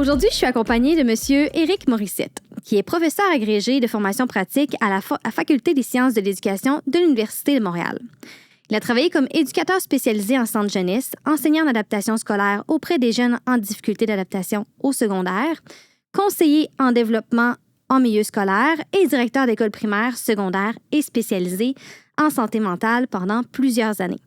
Aujourd'hui, je suis accompagnée de M. Éric Morissette, qui est professeur agrégé de formation pratique à la Faculté des sciences de l'éducation de l'Université de Montréal. Il a travaillé comme éducateur spécialisé en centre jeunesse, enseignant en adaptation scolaire auprès des jeunes en difficulté d'adaptation au secondaire, conseiller en développement en milieu scolaire et directeur d'école primaire, secondaire et spécialisé en santé mentale pendant plusieurs années.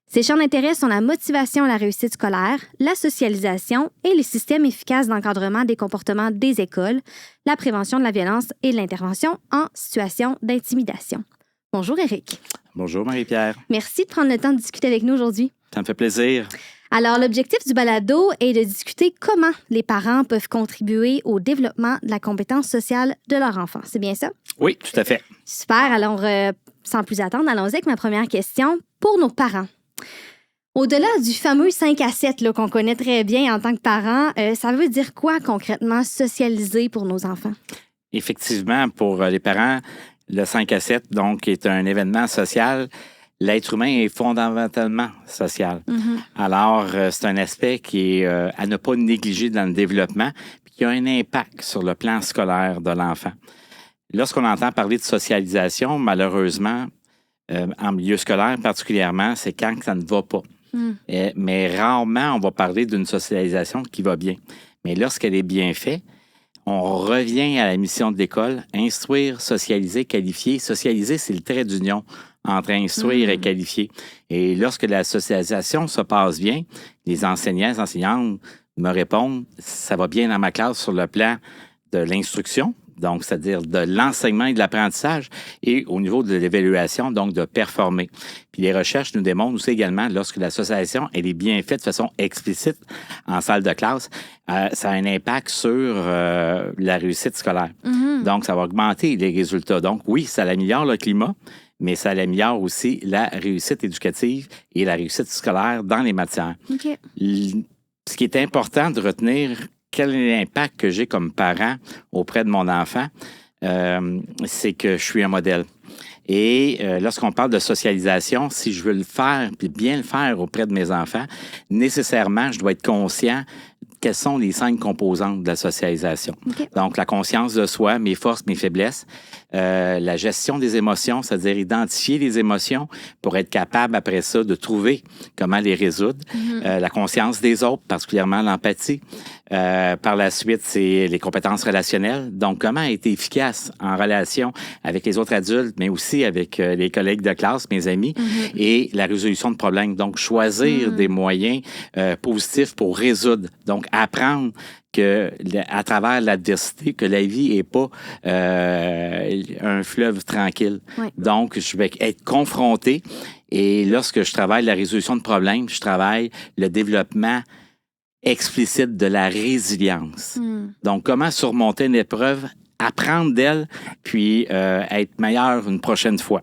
Ses champs d'intérêt sont la motivation à la réussite scolaire, la socialisation et les systèmes efficaces d'encadrement des comportements des écoles, la prévention de la violence et de l'intervention en situation d'intimidation. Bonjour Éric. Bonjour Marie-Pierre. Merci de prendre le temps de discuter avec nous aujourd'hui. Ça me fait plaisir. Alors, l'objectif du balado est de discuter comment les parents peuvent contribuer au développement de la compétence sociale de leur enfant. C'est bien ça? Oui, tout à fait. Super. Alors, sans plus attendre, allons-y avec ma première question. Pour nos parents, au-delà du fameux 5 à 7 là, qu'on connaît très bien en tant que parents, ça veut dire quoi concrètement socialiser pour nos enfants? Effectivement, pour les parents, le 5 à 7 donc, est un événement social. L'être humain est fondamentalement social. Mm-hmm. Alors, c'est un aspect qui est à ne pas négliger dans le développement puis qui a un impact sur le plan scolaire de l'enfant. Lorsqu'on entend parler de socialisation, malheureusement, en milieu scolaire particulièrement, c'est quand ça ne va pas. Mais rarement, on va parler d'une socialisation qui va bien. Mais lorsqu'elle est bien faite, on revient à la mission de l'école, instruire, socialiser, qualifier. Socialiser, c'est le trait d'union entre instruire et qualifier. Et lorsque la socialisation se passe bien, les enseignants, les enseignantes me répondent, ça va bien dans ma classe sur le plan de l'instruction, donc c'est-à-dire de l'enseignement et de l'apprentissage, et au niveau de l'évaluation, donc de performer. Puis les recherches nous démontrent aussi également, lorsque la socialisation elle est bien faite de façon explicite en salle de classe, ça a un impact sur la réussite scolaire. Donc, ça va augmenter les résultats. Donc, oui, ça améliore le climat, mais ça améliore aussi la réussite éducative et la réussite scolaire dans les matières. OK. Ce qui est important de retenir, quel est l'impact que j'ai comme parent auprès de mon enfant, c'est que je suis un modèle. Et lorsqu'on parle de socialisation, si je veux le faire, puis bien le faire auprès de mes enfants, nécessairement, je dois être conscient quelles sont les 5 composantes de la socialisation. Okay. Donc, la conscience de soi, mes forces, mes faiblesses, la gestion des émotions, c'est-à-dire identifier les émotions pour être capable, après ça, de trouver comment les résoudre. La conscience des autres, particulièrement l'empathie. Par la suite, c'est les compétences relationnelles. Donc, comment être efficace en relation avec les autres adultes, mais aussi avec les collègues de classe, mes amis, et la résolution de problèmes. Donc, choisir des moyens positifs pour résoudre. Donc, apprendre que à travers l'adversité, que la vie n'est pas un fleuve tranquille. Oui. Donc, je vais être confronté. Et lorsque je travaille la résolution de problèmes, je travaille le développement explicite de la résilience. Donc, comment surmonter une épreuve, apprendre d'elle, puis être meilleur une prochaine fois.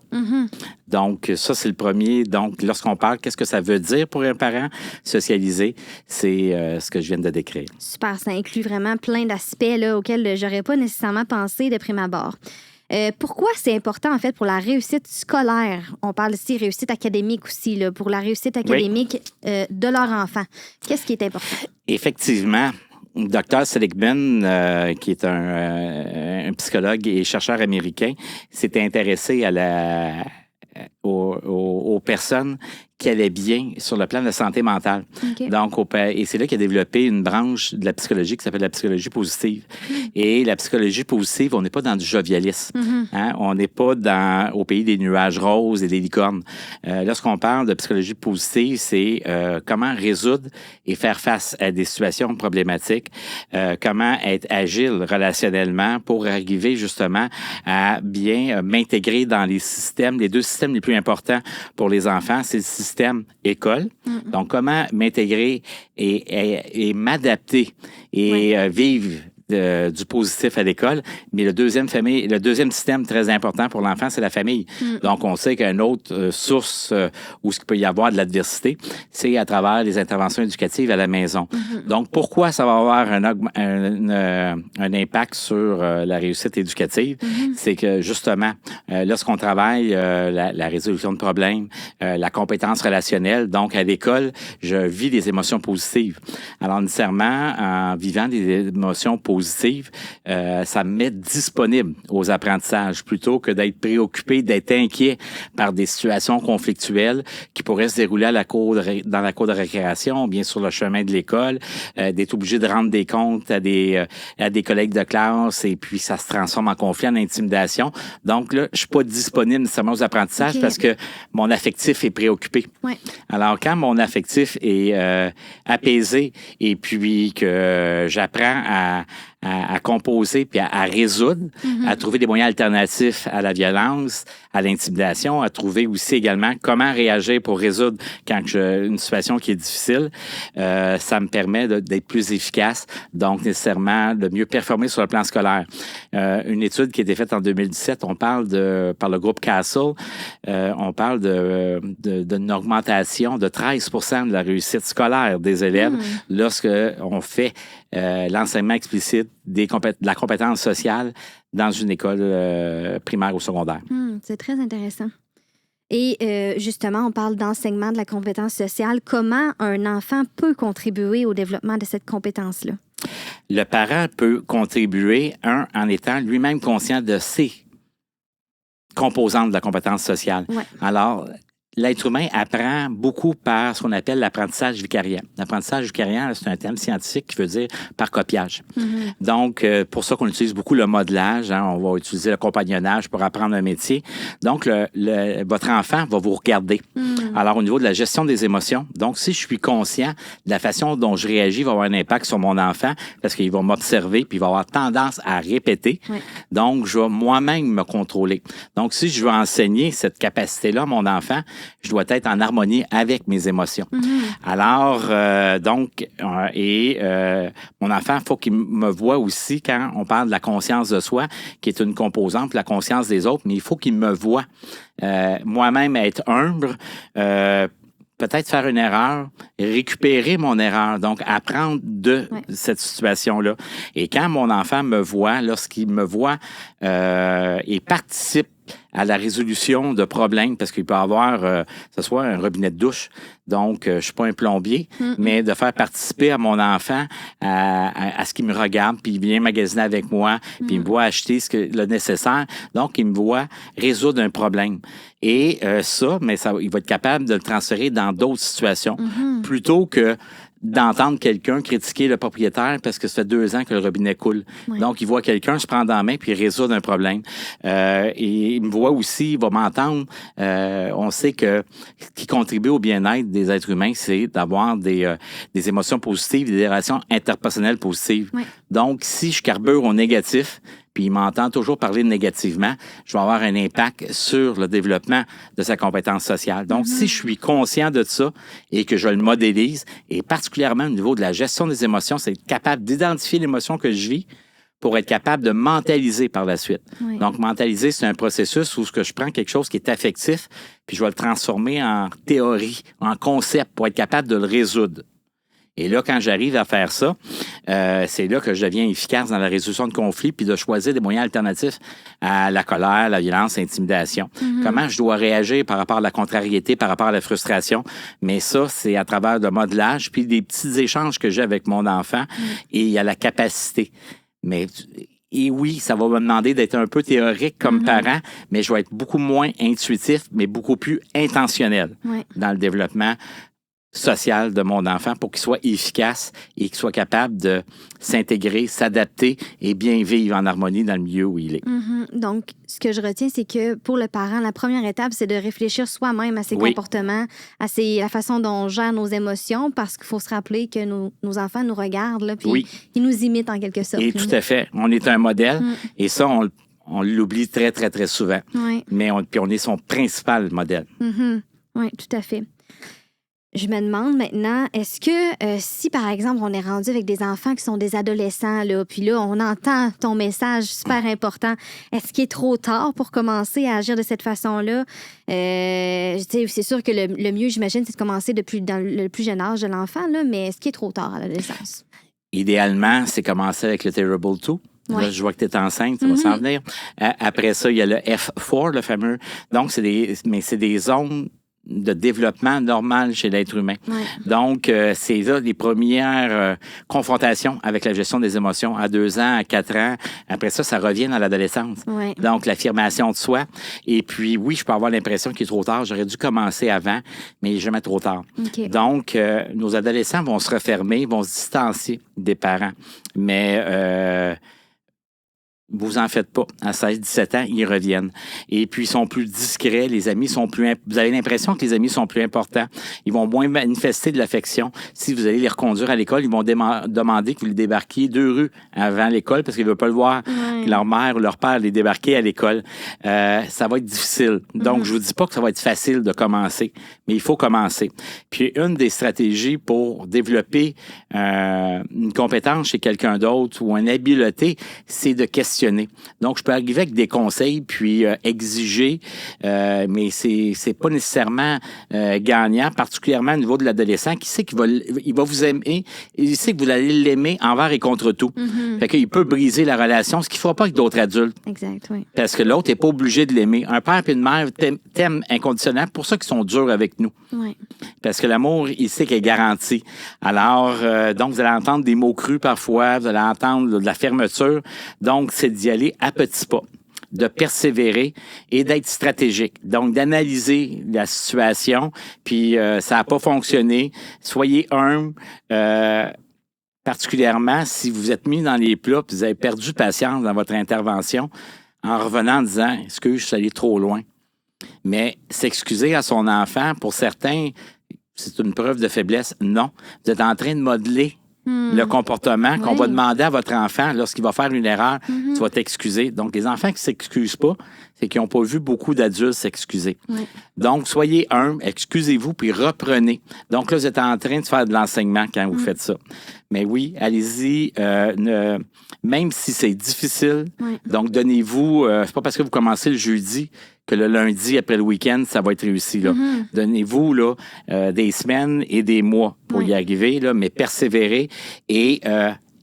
Donc, ça, c'est le premier. Donc, lorsqu'on parle, qu'est-ce que ça veut dire pour un parent? Socialiser, c'est ce que je viens de décrire. Super, ça inclut vraiment plein d'aspects là, auxquels j'aurais pas nécessairement pensé de prime abord. Pourquoi c'est important, en fait, pour la réussite scolaire? On parle ici réussite académique aussi, là, pour la réussite académique de leur enfant. Qu'est-ce qui est important? Effectivement. Dr. Seligman, qui est un psychologue et chercheur américain, s'est intéressé aux personnes qui allaient bien sur le plan de la santé mentale. Okay. Donc, et c'est là qu'il a développé une branche de la psychologie qui s'appelle la psychologie positive. Et la psychologie positive, on n'est pas dans du jovialisme. Hein? On n'est pas au pays des nuages roses et des licornes. Lorsqu'on parle de psychologie positive, c'est comment résoudre et faire face à des situations problématiques, comment être agile relationnellement pour arriver justement à bien m'intégrer dans les systèmes. Les 2 systèmes les plus importants pour les enfants, c'est le système école. Donc, comment m'intégrer et m'adapter et vivre du positif à l'école. Mais le deuxième système très important pour l'enfant, c'est la famille. Donc, on sait qu'une autre source où il peut y avoir de l'adversité, c'est à travers les interventions éducatives à la maison. Donc, pourquoi ça va avoir un impact sur la réussite éducative? C'est que, justement, lorsqu'on travaille la résolution de problèmes, la compétence relationnelle, donc à l'école, je vis des émotions positives. Alors, nécessairement, en vivant des émotions positives, ça me met disponible aux apprentissages plutôt que d'être préoccupé, d'être inquiet par des situations conflictuelles qui pourraient se dérouler dans la cour de récréation, bien sur le chemin de l'école, d'être obligé de rendre des comptes à des collègues de classe et puis ça se transforme en conflit, en intimidation. Donc là, je suis pas disponible nécessairement aux apprentissages parce que mon affectif est préoccupé. Ouais. Alors, quand mon affectif est apaisé et puis que j'apprends à composer puis à résoudre, à trouver des moyens alternatifs à la violence, à l'intimidation, à trouver aussi également comment réagir pour résoudre quand une situation qui est difficile, ça me permet d'être plus efficace, donc nécessairement de mieux performer sur le plan scolaire. Une étude qui a été faite en 2017, on parle par le groupe Castle, on parle d'une augmentation de 13% de la réussite scolaire des élèves lorsque on fait l'enseignement explicite de la compétence sociale dans une école primaire ou secondaire. C'est très intéressant. Et justement, on parle d'enseignement de la compétence sociale. Comment un enfant peut contribuer au développement de cette compétence-là? Le parent peut contribuer, en étant lui-même conscient de ses composantes de la compétence sociale. Ouais. Alors, l'être humain apprend beaucoup par ce qu'on appelle l'apprentissage vicariant. L'apprentissage vicariant, c'est un terme scientifique qui veut dire par copiage. Donc, pour ça qu'on utilise beaucoup le modelage, on va utiliser le compagnonnage pour apprendre un métier. Donc, votre enfant va vous regarder. Alors, au niveau de la gestion des émotions, donc si je suis conscient de la façon dont je réagis, il va avoir un impact sur mon enfant parce qu'il va m'observer puis il va avoir tendance à répéter. Ouais. Donc, je vais moi-même me contrôler. Donc, si je veux enseigner cette capacité-là à mon enfant, je dois être en harmonie avec mes émotions. Alors, mon enfant, il faut qu'il me voie aussi quand on parle de la conscience de soi, qui est une composante de la conscience des autres, mais il faut qu'il me voie moi-même être humble, peut-être faire une erreur, récupérer mon erreur, donc apprendre de cette situation-là. Et quand mon enfant me voit, lorsqu'il me voit et participe à la résolution de problèmes, parce qu'il peut y avoir, que ce soit un robinet de douche, donc je suis pas un plombier, mais de faire participer à mon enfant à ce qu'il me regarde, puis il vient magasiner avec moi, puis il me voit acheter le nécessaire, donc il me voit résoudre un problème. Et il va être capable de le transférer dans d'autres situations, plutôt que d'entendre quelqu'un critiquer le propriétaire parce que ça fait 2 ans que le robinet coule. Ouais. Donc, il voit quelqu'un se prendre en main puis résoudre un problème. Et il me voit aussi, il va m'entendre. On sait que ce qui contribue au bien-être des êtres humains, c'est d'avoir des émotions positives, des relations interpersonnelles positives. Ouais. Donc, si je carbure au négatif, puis il m'entend toujours parler négativement, je vais avoir un impact sur le développement de sa compétence sociale. Donc, si je suis conscient de ça et que je le modélise, et particulièrement au niveau de la gestion des émotions, c'est être capable d'identifier l'émotion que je vis pour être capable de mentaliser par la suite. Oui. Donc, mentaliser, c'est un processus où je prends quelque chose qui est affectif, puis je vais le transformer en théorie, en concept, pour être capable de le résoudre. Et là, quand j'arrive à faire ça, c'est là que je deviens efficace dans la résolution de conflits puis de choisir des moyens alternatifs à la colère, la violence, l'intimidation. Comment je dois réagir par rapport à la contrariété, par rapport à la frustration. Mais ça, c'est à travers le modelage puis des petits échanges que j'ai avec mon enfant et il y a la capacité. Et oui, ça va me demander d'être un peu théorique comme parent, mais je vais être beaucoup moins intuitif, mais beaucoup plus intentionnel dans le développement social de mon enfant pour qu'il soit efficace et qu'il soit capable de s'intégrer, s'adapter et bien vivre en harmonie dans le milieu où il est. Donc, ce que je retiens, c'est que pour le parent, la première étape, c'est de réfléchir soi-même à ses comportements, à la façon dont on gère nos émotions, parce qu'il faut se rappeler que nos enfants nous regardent, là, puis ils nous imitent en quelque sorte. Et tout à fait. On est un modèle et ça, on l'oublie très, très, très souvent. Mais on est son principal modèle. Oui, tout à fait. je me demande maintenant, est-ce que si, par exemple, on est rendu avec des enfants qui sont des adolescents, là, puis là, on entend ton message super important, est-ce qu'il est trop tard pour commencer à agir de cette façon-là? C'est sûr que le mieux, j'imagine, c'est de commencer dans le plus jeune âge de l'enfant, là, mais est-ce qu'il est trop tard à l'adolescence? Idéalement, c'est commencer avec le Terrible 2. Ouais. Là, je vois que tu es enceinte, ça va s'en venir. Après ça, il y a le F4, le fameux. Donc, c'est des zones de développement normal chez l'être humain. Ouais. Donc, c'est là les premières confrontations avec la gestion des émotions à 2 ans, à 4 ans. Après ça, ça revient dans l'adolescence. Ouais. Donc, l'affirmation de soi. Et puis, oui, je peux avoir l'impression qu'il est trop tard. J'aurais dû commencer avant, mais jamais trop tard. OK. Donc, nos adolescents vont se refermer, vont se distancier des parents. Mais vous en faites pas. À 16-17 ans, ils reviennent. Et puis, ils sont plus discrets. Les amis sont plus... Vous avez l'impression que les amis sont plus importants. Ils vont moins manifester de l'affection. Si vous allez les reconduire à l'école, ils vont demander que vous les débarquiez 2 rues avant l'école parce qu'ils ne veulent pas le voir, que leur mère ou leur père les débarquer à l'école. Ça va être difficile. Donc, je vous dis pas que ça va être facile de commencer, mais il faut commencer. Puis, une des stratégies pour développer une compétence chez quelqu'un d'autre ou une habileté, c'est de questionner. Donc, je peux arriver avec des conseils puis exiger, mais c'est pas nécessairement gagnant, particulièrement au niveau de l'adolescent qui sait il va vous aimer, il sait que vous allez l'aimer envers et contre tout. Fait qu'il peut briser la relation, ce qu'il ne fera pas avec d'autres adultes. Exact, oui. Parce que l'autre n'est pas obligé de l'aimer. Un père et une mère t'aiment inconditionnellement, pour ça qu'ils sont durs avec nous. Oui. Parce que l'amour, il sait qu'il est garanti. Alors, donc, vous allez entendre des mots crus parfois, vous allez entendre de la fermeture. Donc, c'est d'y aller à petits pas, de persévérer et d'être stratégique. Donc, d'analyser la situation, puis ça n'a pas fonctionné. Soyez humble, particulièrement si vous êtes mis dans les plats puis vous avez perdu patience dans votre intervention en revenant en disant « Excuse, je suis allé trop loin ». Mais s'excuser à son enfant, pour certains, c'est une preuve de faiblesse. Non. Vous êtes en train de modeler le comportement qu'on va demander à votre enfant lorsqu'il va faire une erreur. Tu vas t'excuser. Donc, les enfants qui ne s'excusent pas, c'est qu'ils n'ont pas vu beaucoup d'adultes s'excuser. Oui. Donc, soyez humbles, excusez-vous, puis reprenez. Donc là, vous êtes en train de faire de l'enseignement quand vous faites ça. Mais oui, allez-y, même si c'est difficile. Oui. Donc, donnez-vous, c'est pas parce que vous commencez le jeudi que le lundi, après le week-end, ça va être réussi. Là. Donnez-vous là, des semaines et des mois pour y arriver, là, mais persévérer et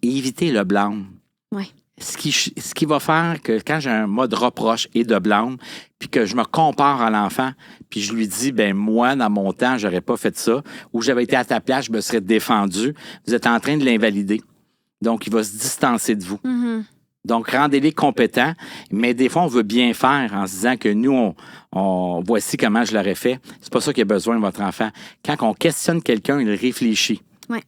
éviter le blâme. Oui. Ce qui va faire que quand j'ai un mode reproche et de blâme, puis que je me compare à l'enfant, puis je lui dis, ben moi, dans mon temps, j'aurais pas fait ça, ou j'avais été à ta place, je me serais défendu, vous êtes en train de l'invalider. Donc, il va se distancer de vous. Donc, rendez-les compétents, mais des fois, on veut bien faire en se disant que nous, on voici comment je l'aurais fait. C'est pas ça qu'il a besoin de votre enfant. Quand on questionne quelqu'un, il réfléchit. Ouais.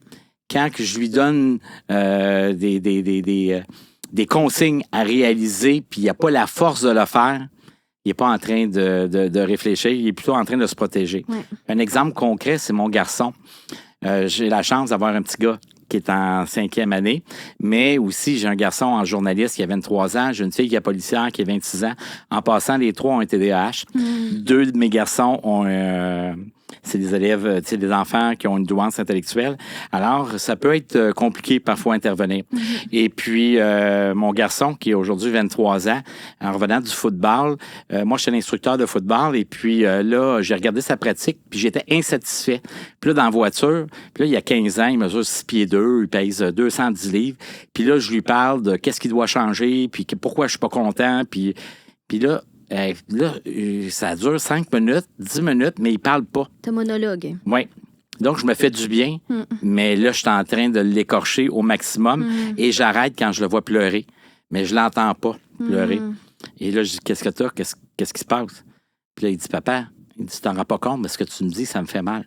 Quand que je lui donne des consignes à réaliser, puis il n'y a pas la force de le faire, il n'est pas en train de réfléchir, il est plutôt en train de se protéger. Ouais. Un exemple concret, c'est mon garçon. J'ai la chance d'avoir un petit gars qui est en 5e année, mais aussi j'ai un garçon en journaliste qui a 23 ans, j'ai une fille qui est policière qui a 26 ans. En passant, les 3 ont un TDAH. 2 de mes garçons ont c'est des élèves, des enfants qui ont une douance intellectuelle. Alors, ça peut être compliqué parfois intervenir. Et puis, mon garçon, qui a aujourd'hui 23 ans, en revenant du football, moi, je suis un instructeur de football, et puis là, j'ai regardé sa pratique, puis j'étais insatisfait. Puis là, dans la voiture, puis là, il y a 15 ans, il mesure 6 pieds 2, il pèse 210 livres. Puis là, je lui parle de qu'est-ce qu'il doit changer, puis pourquoi je suis pas content, puis là, ça dure 5 minutes, 10 minutes, mais il parle pas. T'as monologue. Oui. Donc, je me fais du bien, mais là, je suis en train de l'écorcher au maximum et j'arrête quand je le vois pleurer. Mais je l'entends pas pleurer. Et là, je dis, qu'est-ce que t'as? Qu'est-ce qui se passe? Puis là, il dit, papa, tu t'en rends pas compte, mais ce que tu me dis, ça me fait mal.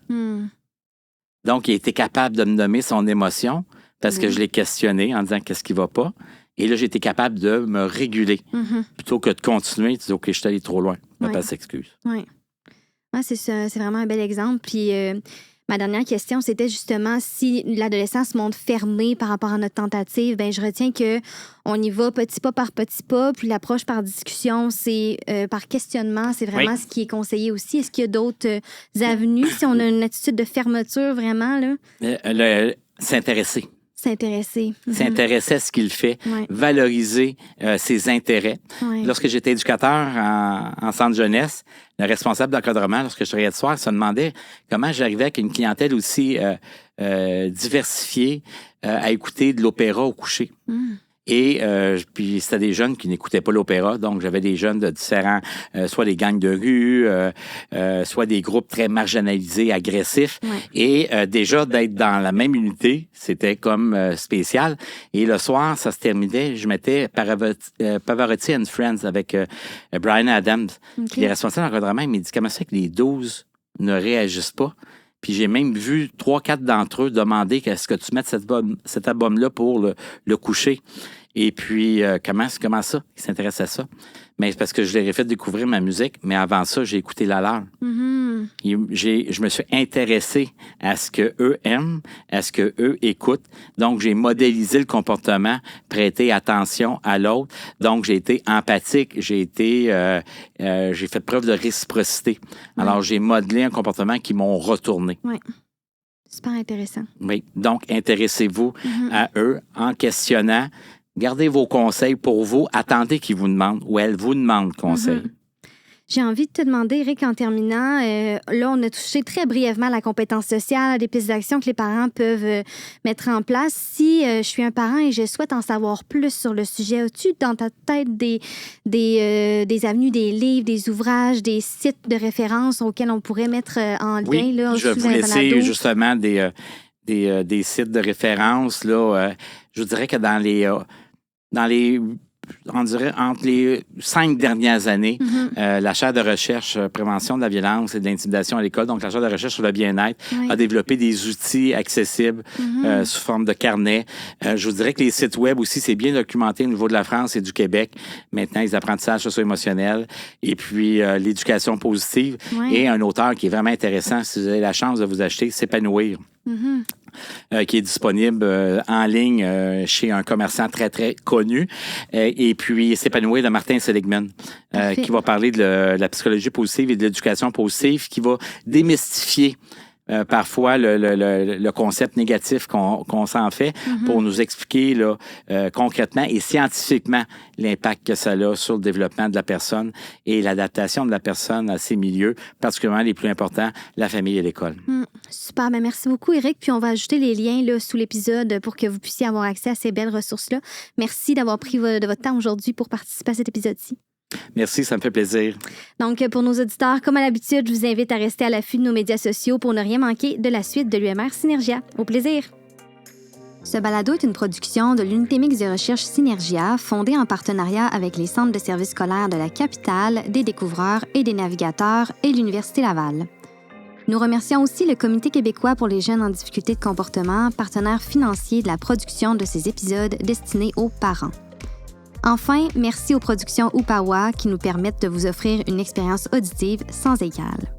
Donc, il a été capable de me nommer son émotion parce que je l'ai questionné en disant, qu'est-ce qui va pas? Et là, j'ai été capable de me réguler. Plutôt que de continuer, tu dis, OK, je suis allé trop loin. Papa s'excuse. Oui. Ouais, c'est ça, c'est vraiment un bel exemple. Puis Ma dernière question, c'était justement si l'adolescent se montre fermé par rapport à notre tentative. Bien, je retiens qu'on y va petit pas par petit pas, puis l'approche par discussion, c'est par questionnement, c'est vraiment ce qui est conseillé aussi. Est-ce qu'il y a d'autres avenues si on a une attitude de fermeture vraiment, là? S'intéresser. S'intéresser. S'intéresser à ce qu'il fait, valoriser ses intérêts. Lorsque j'étais éducateur en centre jeunesse, le responsable d'encadrement, lorsque je travaillais de soir, se demandait comment j'arrivais avec une clientèle aussi diversifiée à écouter de l'opéra au coucher. Et puis, c'était des jeunes qui n'écoutaient pas l'opéra. Donc, j'avais des jeunes de différents, soit des gangs de rue, soit des groupes très marginalisés, agressifs. Et déjà, d'être dans la même unité, c'était comme spécial. Et le soir, ça se terminait. Je mettais Pavarotti and Friends avec Bryan Adams. Puis les responsables d'encadrement, ils m'ont dit comment ça que les 12 ne réagissent pas. Puis j'ai même vu 3-4 d'entre eux demander qu'est-ce que tu mettes cet album-là pour le coucher. Et puis, comment ça? Ils s'intéressent à ça. Mais c'est parce que je leur ai fait découvrir ma musique, mais avant ça, j'ai écouté la leur. Je me suis intéressé à ce qu'eux aiment, à ce qu'eux écoutent. Donc, j'ai modélisé le comportement, prêté attention à l'autre. Donc, j'ai été empathique, j'ai fait preuve de réciprocité. Alors, j'ai modelé un comportement qui m'ont retourné. Oui. Super intéressant. Oui. Donc, intéressez-vous à eux en questionnant. Gardez vos conseils pour vous. Attendez qu'ils vous demandent ou elles vous demandent conseil. J'ai envie de te demander, Éric, en terminant, là, on a touché très brièvement la compétence sociale, des pistes d'action que les parents peuvent mettre en place. Si je suis un parent et je souhaite en savoir plus sur le sujet, as-tu dans ta tête des avenues, des livres, des ouvrages, des sites de référence auxquels on pourrait mettre en lien? Oui, là, je vais vous laisser justement des sites de référence. Là, je vous dirais que entre les 5 dernières années, la chaire de recherche prévention de la violence et de l'intimidation à l'école, donc la chaire de recherche sur le bien-être, a développé des outils accessibles sous forme de carnet. Je vous dirais que les sites web aussi, c'est bien documenté au niveau de la France et du Québec. Maintenant, les apprentissages socio-émotionnels et puis l'éducation positive. Et un auteur qui est vraiment intéressant, si vous avez la chance de vous acheter, S'épanouir. Qui est disponible en ligne chez un commerçant très, très connu. Et puis, S'épanouir de Martin Seligman, qui va parler de la psychologie positive et de l'éducation positive, qui va démystifier parfois le concept négatif qu'on s'en fait pour nous expliquer là, concrètement et scientifiquement l'impact que ça a sur le développement de la personne et l'adaptation de la personne à ses milieux, particulièrement les plus importants, la famille et l'école. Super, bien, merci beaucoup, Éric. Puis on va ajouter les liens là, sous l'épisode pour que vous puissiez avoir accès à ces belles ressources-là. Merci d'avoir pris de votre temps aujourd'hui pour participer à cet épisode-ci. Merci, ça me fait plaisir. Donc, pour nos auditeurs, comme à l'habitude, je vous invite à rester à l'affût de nos médias sociaux pour ne rien manquer de la suite de l'UMR Synergia. Au plaisir! Ce balado est une production de l'Unité mixte de recherche Synergia, fondée en partenariat avec les centres de services scolaires de la capitale, des découvreurs et des navigateurs et l'Université Laval. Nous remercions aussi le Comité québécois pour les jeunes en difficulté de comportement, partenaire financier de la production de ces épisodes destinés aux parents. Enfin, merci aux productions Upawa qui nous permettent de vous offrir une expérience auditive sans égale.